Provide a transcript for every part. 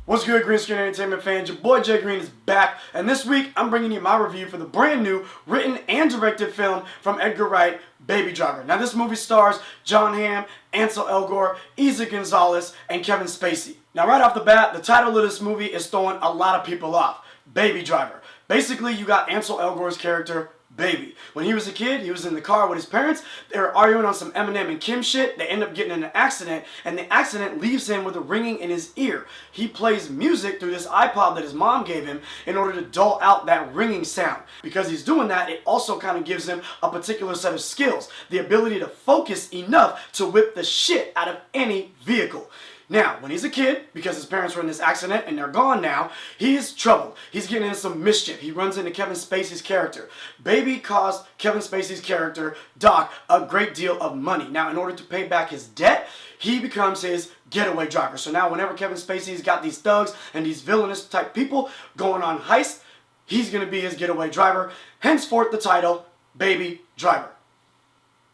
What's good, Green Screen Entertainment fans? Your boy Jay Green is back, and this week I'm bringing you my review for the brand new written and directed film from Edgar Wright, Baby Driver. Now this movie stars Jon Hamm, Ansel Elgort, Eiza Gonzalez, and Kevin Spacey. Now right off the bat, the title of this movie is throwing a lot of people off. Baby Driver. Basically, you got Ansel Elgort's character, Baby. When he was a kid, he was in the car with his parents. They were arguing on some Eminem and Kim shit. They end up getting in an accident, and the accident leaves him with a ringing in his ear. He plays music through this iPod that his mom gave him in order to dull out that ringing sound. Because he's doing that, it also kind of gives him a particular set of skills. The ability to focus enough to whip the shit out of any vehicle. Now, when he's a kid, because his parents were in this accident and they're gone now, he's troubled. He's getting into some mischief. He runs into Kevin Spacey's character. Baby cost Kevin Spacey's character, Doc, a great deal of money. Now, in order to pay back his debt, he becomes his getaway driver. So now whenever Kevin Spacey's got these thugs and these villainous type people going on heists, he's going to be his getaway driver. Henceforth, the title, Baby Driver.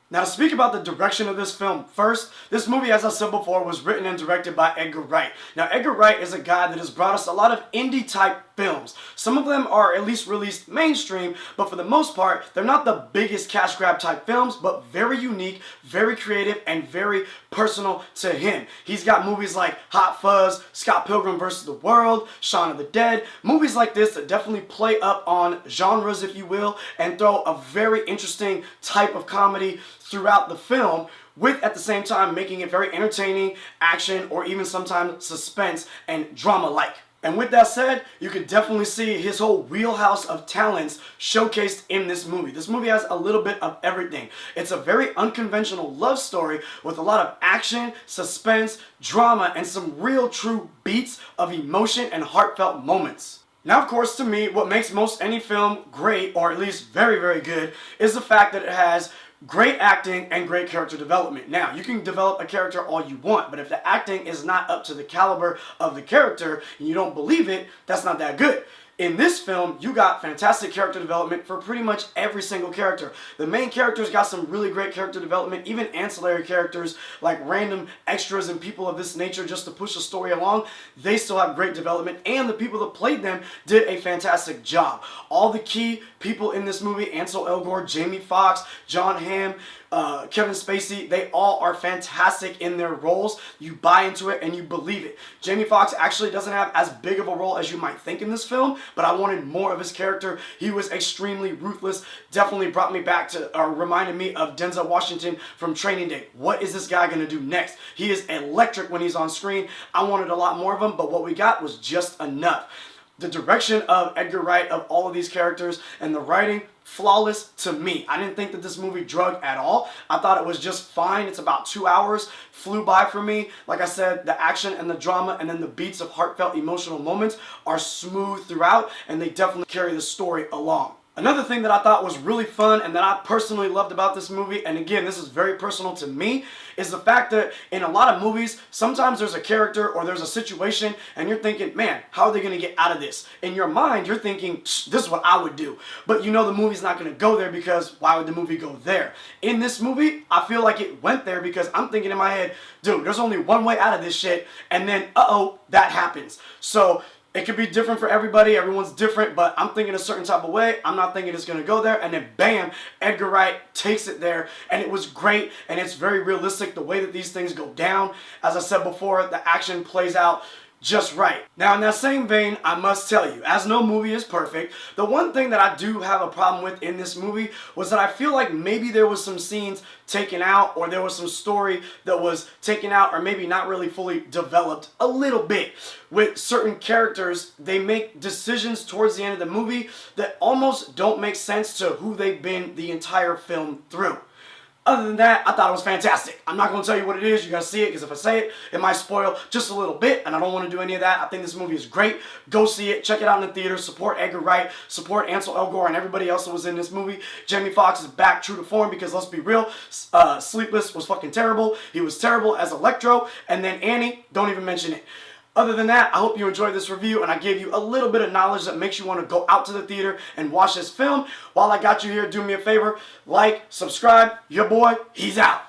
Now to speak about the direction of this film first, this movie, as I said before, was written and directed by Edgar Wright. Now Edgar Wright is a guy that has brought us a lot of indie type films. Some of them are at least released mainstream, but for the most part, they're not the biggest cash grab type films, but very unique, very creative, and very personal to him. He's got movies like Hot Fuzz, Scott Pilgrim vs. the World, Shaun of the Dead, movies like this that definitely play up on genres, if you will, and throw a very interesting type of comedy throughout the film, with at the same time making it very entertaining, action, or even sometimes suspense and drama-like. And with that said, you can definitely see his whole wheelhouse of talents showcased in this movie. This movie has a little bit of everything. It's a very unconventional love story with a lot of action, suspense, drama, and some real true beats of emotion and heartfelt moments. Now, of course, to me, what makes most any film great, or at least very, very good, is the fact that it has great acting and great character development. Now, you can develop a character all you want, but if the acting is not up to the caliber of the character and you don't believe it, that's not that good. In this film, you got fantastic character development for pretty much every single character. The main characters got some really great character development, even ancillary characters like random extras and people of this nature just to push the story along, they still have great development, and the people that played them did a fantastic job. All the key people in this movie, Ansel Elgort, Jamie Foxx, Jon Hamm, Kevin Spacey, they all are fantastic in their roles. You buy into it and you believe it. Jamie Foxx actually doesn't have as big of a role as you might think in this film, but I wanted more of his character. He was extremely ruthless, definitely brought me back to, or reminded me of Denzel Washington from Training Day. What is this guy going to do next? He is electric when he's on screen. I wanted a lot more of him, but what we got was just enough. The direction of Edgar Wright of all of these characters and the writing, flawless to me. I didn't think that this movie drugged at all. I thought it was just fine. It's about 2 hours. Flew by for me. Like I said, the action and the drama and then the beats of heartfelt emotional moments are smooth throughout, and they definitely carry the story along. Another thing that I thought was really fun and that I personally loved about this movie, and again, this is very personal to me, is the fact that in a lot of movies, sometimes there's a character or there's a situation and you're thinking, man, how are they going to get out of this? In your mind, you're thinking, this is what I would do. But you know the movie's not going to go there because why would the movie go there? In this movie, I feel like it went there because I'm thinking in my head, dude, there's only one way out of this shit, and then, uh-oh, that happens. So it could be different for everybody. Everyone's different, but I'm thinking a certain type of way. I'm not thinking it's going to go there. And then bam, Edgar Wright takes it there. And it was great. And it's very realistic the way that these things go down. As I said before, the action plays out just right. Now, in that same vein, I must tell you, as no movie is perfect, the one thing that I do have a problem with in this movie was that I feel like maybe there was some scenes taken out, or there was some story that was taken out, or maybe not really fully developed a little bit. With certain characters, they make decisions towards the end of the movie that almost don't make sense to who they've been the entire film through. Other than that, I thought it was fantastic. I'm not going to tell you what it is. You got to see it, because if I say it, it might spoil just a little bit, and I don't want to do any of that. I think this movie is great. Go see it. Check it out in the theater. Support Edgar Wright. Support Ansel Elgort and everybody else that was in this movie. Jamie Foxx is back true to form, because let's be real, Sleepless was fucking terrible. He was terrible as Electro, and then Annie, don't even mention it. Other than that, I hope you enjoyed this review and I gave you a little bit of knowledge that makes you want to go out to the theater and watch this film. While I got you here, do me a favor, like, subscribe. Your boy, he's out.